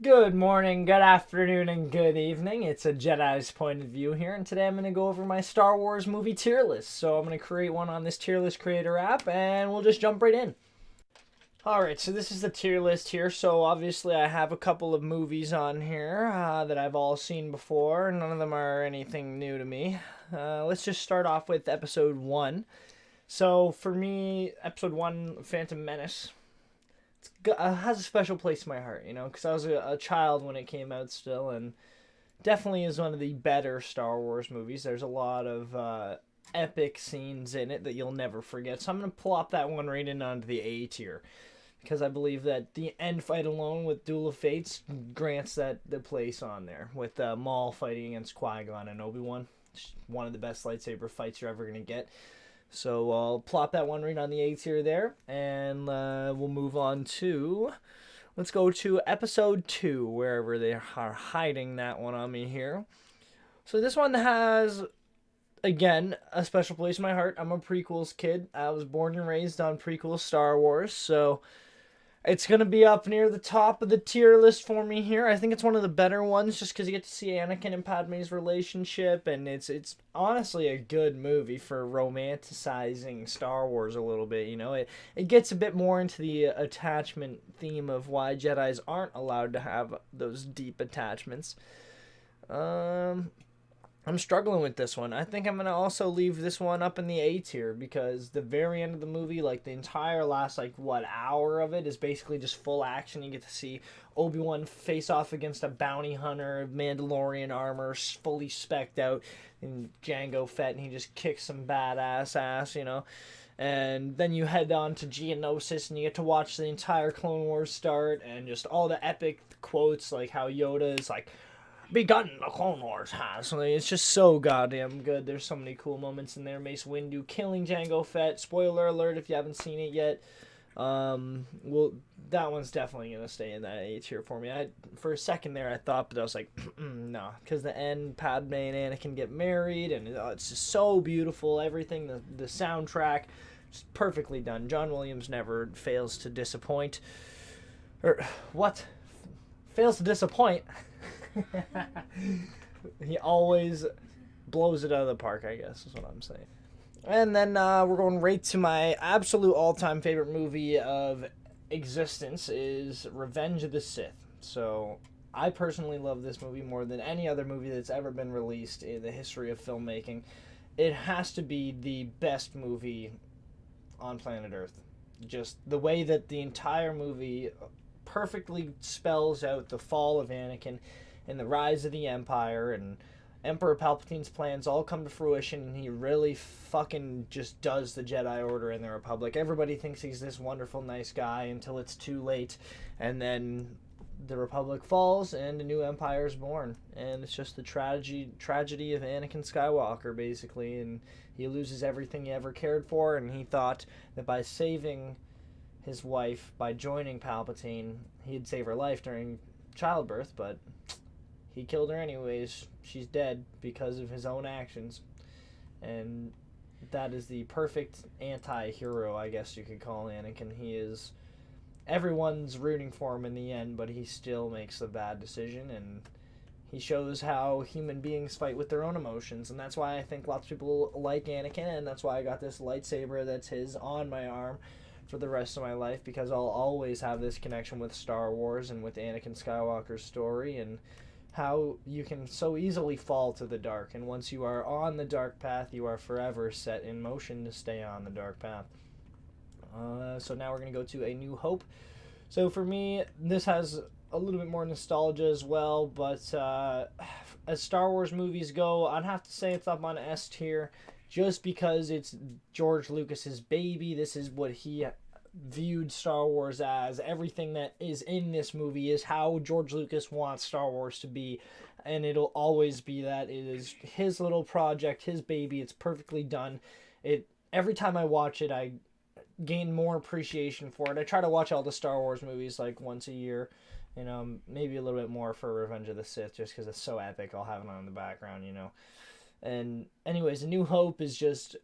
Good morning, good afternoon, and good evening. It's a Jedi's point of view here, and today I'm going to go over my Star Wars movie tier list. So I'm going to create one on this tier list creator app, and we'll just jump right in. Alright, so this is the tier list here. So obviously, I have a couple of movies on here that I've all seen before. None of them are anything new to me. Let's just start off with episode 1. So for me, episode 1, Phantom Menace, has a special place in my heart, because I was a child when it came out still, and definitely is one of the better Star Wars movies. There's a lot of epic scenes in it that you'll never forget. So I'm going to plop that one right in onto the A tier because I believe that the end fight alone with Duel of Fates grants that the place on there with Maul fighting against Qui-Gon and Obi-Wan. One of the best lightsaber fights you're ever going to get. So I'll plop that one right on the A tier there, and we'll move on to. Let's go to episode 2, wherever they are hiding that one on me here. So this one has, again, a special place in my heart. I'm a prequels kid. I was born and raised on prequel Star Wars, so it's going to be up near the top of the tier list for me here. I think it's one of the better ones just because you get to see Anakin and Padme's relationship, and it's honestly a good movie for romanticizing Star Wars a little bit. It gets a bit more into the attachment theme of why Jedis aren't allowed to have those deep attachments. Um, I'm struggling with this one. I think I'm gonna also leave this one up in the A tier because the very end of the movie, like the entire last hour of it, is basically just full action. You get to see Obi-Wan face off against a bounty hunter, Mandalorian armor, fully specced out, and Jango Fett, and he just kicks some badass ass. And then you head on to Geonosis, and you get to watch the entire Clone Wars start, and just all the epic quotes, like how Yoda is like, begun the Clone Wars has. So it's just so goddamn good. There's so many cool moments in there. Mace Windu killing Jango Fett. Spoiler alert if you haven't seen it yet. Well, that one's definitely gonna stay in that A tier for me. For a second there I thought, but I was like, no, because the end, Padme and Anakin get married, and it's just so beautiful. Everything, the soundtrack, just perfectly done. John Williams never fails to disappoint. Or what? Fails to disappoint. He always blows it out of the park, I guess, is what I'm saying. And then we're going right to my absolute all-time favorite movie of existence is Revenge of the Sith. So I personally love this movie more than any other movie that's ever been released in the history of filmmaking. It has to be the best movie on planet Earth. Just the way that the entire movie perfectly spells out the fall of Anakin and the rise of the Empire, and Emperor Palpatine's plans all come to fruition, and he really fucking just does the Jedi Order in the Republic. Everybody thinks he's this wonderful, nice guy until it's too late, and then the Republic falls and a new empire is born, and it's just the tragedy of Anakin Skywalker, basically, and he loses everything he ever cared for, and he thought that by saving his wife, by joining Palpatine, he'd save her life during childbirth, but he killed her anyways. She's dead because of his own actions. And that is the perfect anti-hero, I guess you could call Anakin. He is everyone's rooting for him in the end, but he still makes the bad decision, and he shows how human beings fight with their own emotions, and that's why I think lots of people like Anakin, and that's why I got this lightsaber that's his on my arm for the rest of my life, because I'll always have this connection with Star Wars and with Anakin Skywalker's story, and how you can so easily fall to the dark, and once you are on the dark path, you are forever set in motion to stay on the dark path. So now we're going to go to A New Hope. So for me, this has a little bit more nostalgia as well, but as Star Wars movies go, I'd have to say it's up on S tier just because it's George Lucas's baby. This is what he viewed Star Wars as. Everything that is in this movie is how George Lucas wants Star Wars to be, and it'll always be that. It is his little project, his baby. It's perfectly done. It every time I watch it, I gain more appreciation for it. I try to watch all the Star Wars movies like once a year. Maybe a little bit more for Revenge of the Sith just because it's so epic. I'll have it on in the background. And anyways, A New Hope is just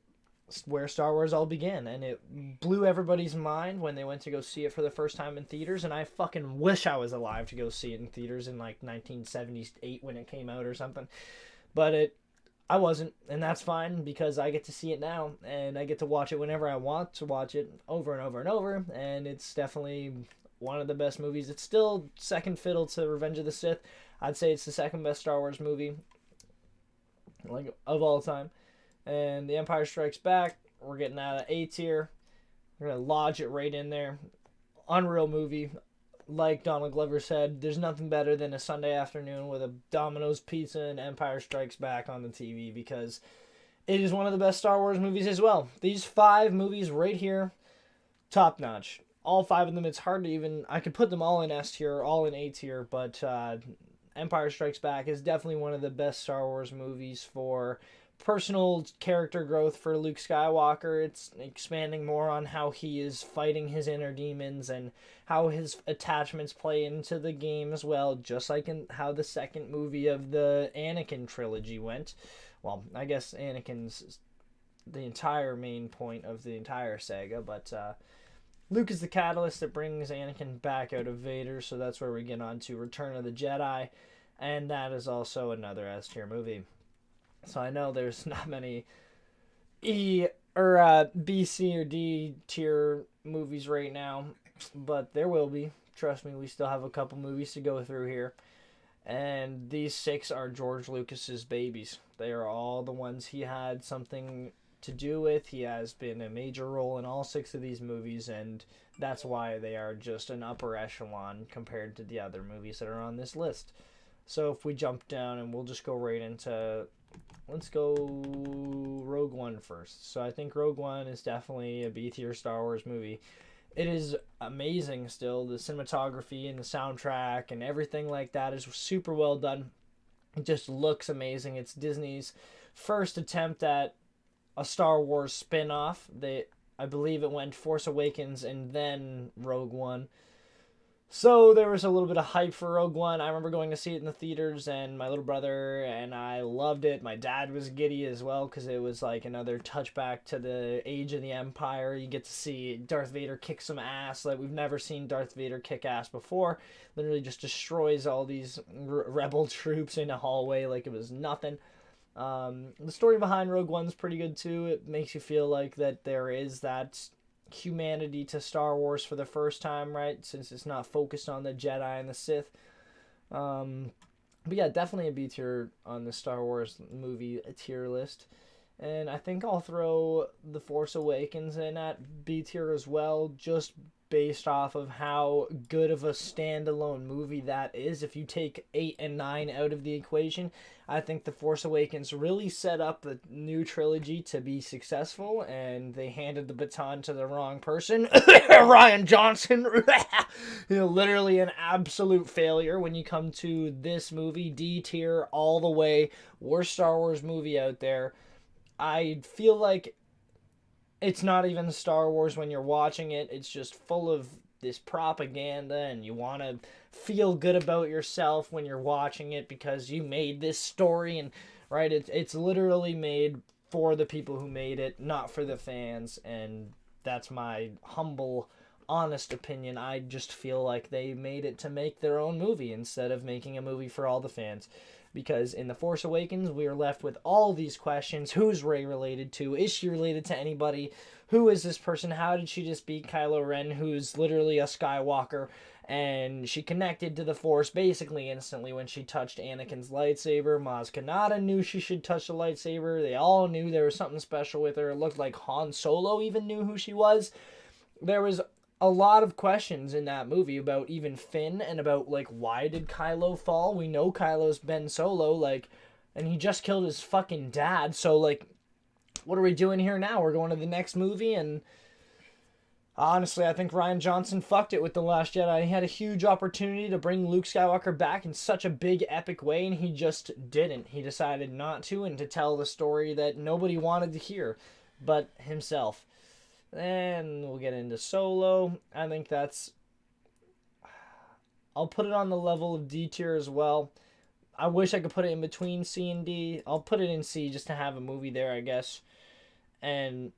where Star Wars all began, and it blew everybody's mind when they went to go see it for the first time in theaters. And I fucking wish I was alive to go see it in theaters in like 1978 when it came out or something. But I wasn't, and that's fine because I get to see it now, and I get to watch it whenever I want to watch it over and over and over. And it's definitely one of the best movies. It's still second fiddle to Revenge of the Sith. I'd say it's the second best Star Wars movie, like, of all time. And The Empire Strikes Back, we're getting out of A tier. We're gonna lodge it right in there. Unreal movie. Like Donald Glover said, there's nothing better than a Sunday afternoon with a Domino's pizza and Empire Strikes Back on the TV, because it is one of the best Star Wars movies as well. These 5 movies right here, top notch. All 5 of them, it's hard to even, I could put them all in S tier, all in A tier, but Empire Strikes Back is definitely one of the best Star Wars movies for personal character growth for Luke Skywalker. It's expanding more on how he is fighting his inner demons and how his attachments play into the game as well, just like in how the second movie of the Anakin trilogy went. Well, I guess Anakin's the entire main point of the entire saga, but Luke is the catalyst that brings Anakin back out of Vader, so that's where we get on to Return of the Jedi, and that is also another S tier movie. So I know there's not many B, C, or D tier movies right now, but there will be. Trust me, we still have a couple movies to go through here. And these 6 are George Lucas's babies. They are all the ones he had something to do with. He has been a major role in all 6 of these movies, and that's why they are just an upper echelon compared to the other movies that are on this list. So if we jump down, and we'll just go right into, let's go Rogue One first. So I think Rogue One is definitely a B tier Star Wars movie. It is amazing still. The cinematography and the soundtrack and everything like that is super well done. It just looks amazing. It's Disney's first attempt at a Star Wars spin-off. I believe it went Force Awakens and then Rogue One. So there was a little bit of hype for Rogue One. I remember going to see it in the theaters, and my little brother and I loved it. My dad was giddy as well, because it was like another touchback to the age of the Empire. You get to see Darth Vader kick some ass. Like, we've never seen Darth Vader kick ass before. Literally just destroys all these rebel troops in a hallway like it was nothing. The story behind Rogue One's pretty good too. It makes you feel like that there is that humanity to Star Wars for the first time, right? Since it's not focused on the Jedi and the Sith. But yeah, definitely a B tier on the Star Wars movie tier list. And I think I'll throw The Force Awakens in at B tier as well, just based off of how good of a standalone movie that is. If you take 8 and 9 out of the equation, I think The Force Awakens really set up the new trilogy to be successful, and they handed the baton to the wrong person. Rian Johnson. Literally an absolute failure when you come to this movie. D tier all the way. Worst Star Wars movie out there. I feel like it's not even Star Wars when you're watching it. It's just full of this propaganda, and you want to feel good about yourself when you're watching it because you made this story, and right, it's literally made for the people who made it, not for the fans, and that's my humble, honest opinion. I just feel like they made it to make their own movie instead of making a movie for all the fans. Because in The Force Awakens, we are left with all these questions. Who's Rey related to? Is she related to anybody? Who is this person? How did she just beat Kylo Ren, who's literally a Skywalker? And she connected to the Force basically instantly when she touched Anakin's lightsaber. Maz Kanata knew she should touch the lightsaber. They all knew there was something special with her. It looked like Han Solo even knew who she was. There was a lot of questions in that movie about even Finn and about, like, why did Kylo fall? We know Kylo's Ben Solo, like, and he just killed his fucking dad, so, like, what are we doing here now? We're going to the next movie, and honestly, I think Rian Johnson fucked it with The Last Jedi. He had a huge opportunity to bring Luke Skywalker back in such a big, epic way, and he just didn't. He decided not to, and to tell the story that nobody wanted to hear but himself. And we'll get into Solo. I think I'll put it on the level of D tier as well. I wish I could put it in between C and D. I'll put it in C just to have a movie there, I guess. And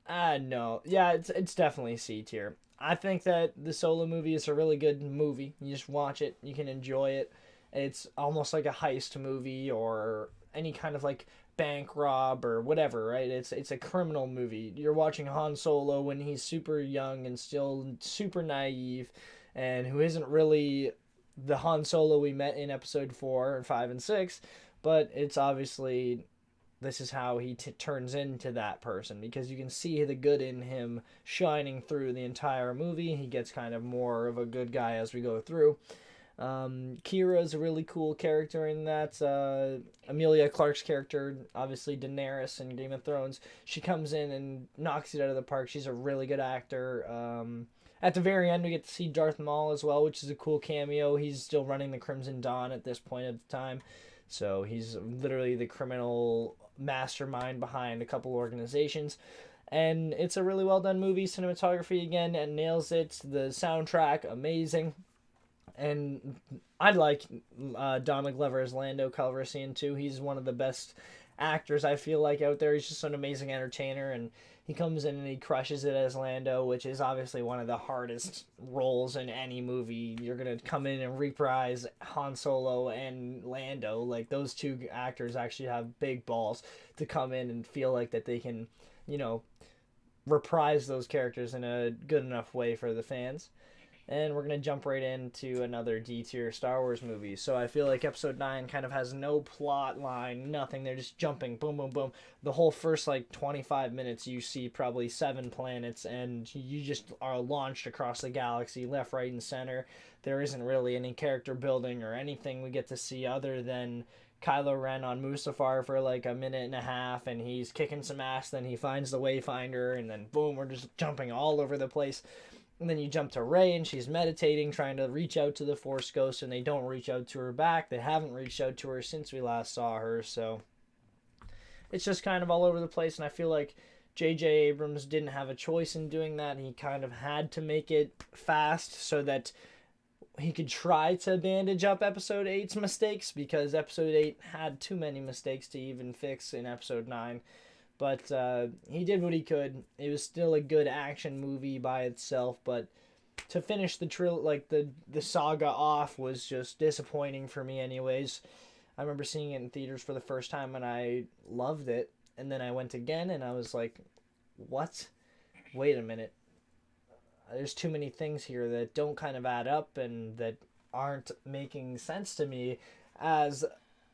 no, yeah, it's definitely C tier. I think that the Solo movie is a really good movie. You just watch it, you can enjoy it. It's almost like a heist movie or any kind of like bank rob or whatever, right? It's a criminal movie. You're watching Han Solo when he's super young and still super naive, and who isn't really the Han Solo we met in Episode 4 and 5 and 6, but it's obviously this is how he turns into that person because you can see the good in him shining through the entire movie. He gets kind of more of a good guy as we go through. Kira is a really cool character in that. Emilia Clarke's character, obviously Daenerys in Game of Thrones, she comes in and knocks it out of the park. She's a really good actor. At the very end, we get to see Darth Maul as well, which is a cool cameo. He's still running the Crimson Dawn at this point of time. So he's literally the criminal mastermind behind a couple organizations. And it's a really well done movie. Cinematography again and nails it. The soundtrack amazing. And I like Donald Glover as Lando Calrissian too. He's one of the best actors I feel like out there. He's just an amazing entertainer, and he comes in and he crushes it as Lando, which is obviously one of the hardest roles in any movie. You're gonna come in and reprise Han Solo and Lando. Like those two actors actually have big balls to come in and feel like that they can, you know, reprise those characters in a good enough way for the fans. And we're going to jump right into another D tier Star Wars movie. So I feel like Episode 9 kind of has no plot line, nothing. They're just jumping, boom, boom, boom. The whole first, like, 25 minutes, you see probably 7 planets, and you just are launched across the galaxy, left, right, and center. There isn't really any character building or anything we get to see other than Kylo Ren on Mustafar for like a minute and a half, and he's kicking some ass. Then he finds the Wayfinder, and then boom, we're just jumping all over the place. And then you jump to Rey, and she's meditating, trying to reach out to the Force Ghost, and they don't reach out to her back. They haven't reached out to her since we last saw her, so it's just kind of all over the place. And I feel like J.J. Abrams didn't have a choice in doing that. He kind of had to make it fast so that he could try to bandage up Episode 8's mistakes, because Episode 8 had too many mistakes to even fix in Episode 9. But he did what he could. It was still a good action movie by itself, but to finish the saga off was just disappointing for me anyways. I remember seeing it in theaters for the first time and I loved it, and then I went again and I was like, what? Wait a minute. There's too many things here that don't kind of add up and that aren't making sense to me as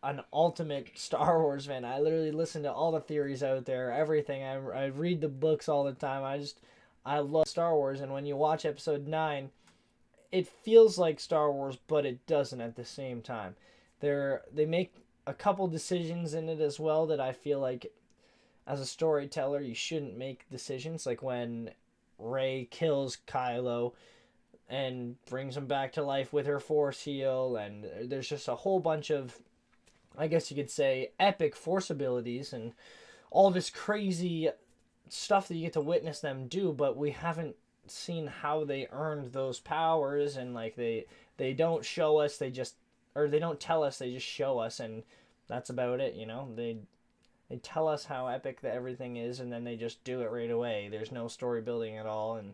an ultimate Star Wars fan. I literally listen to all the theories out there, everything. I read the books all the time. I love Star Wars, and when you watch Episode 9, it feels like Star Wars, but it doesn't at the same time. They make a couple decisions in it as well that I feel like as a storyteller you shouldn't make decisions, like when Rey kills Kylo and brings him back to life with her Force heal, and there's just a whole bunch of, I guess you could say, epic Force abilities and all this crazy stuff that you get to witness them do, but we haven't seen how they earned those powers, and like they don't show us, they don't tell us, they just show us, and that's about it, you know. They tell us how epic everything is, and then they just do it right away. There's no story building at all, and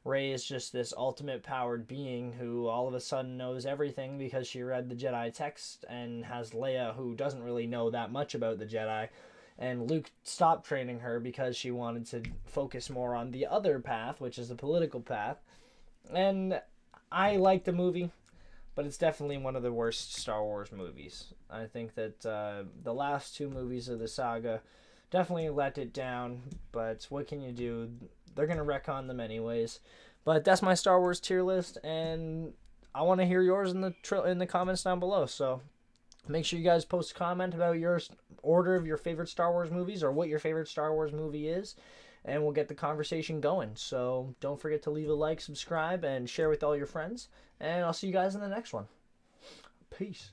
Rey is just this ultimate powered being who all of a sudden knows everything because she read the Jedi text, and has Leia, who doesn't really know that much about the Jedi, and Luke stopped training her because she wanted to focus more on the other path, which is the political path. And I like the movie, but it's definitely one of the worst Star Wars movies. I think that the last 2 movies of the saga definitely let it down, but what can you do? They're going to retcon them anyways. But that's my Star Wars tier list, and I want to hear yours in the comments down below. So make sure you guys post a comment about your order of your favorite Star Wars movies, or what your favorite Star Wars movie is, and we'll get the conversation going. So don't forget to leave a like, subscribe, and share with all your friends. And I'll see you guys in the next one. Peace.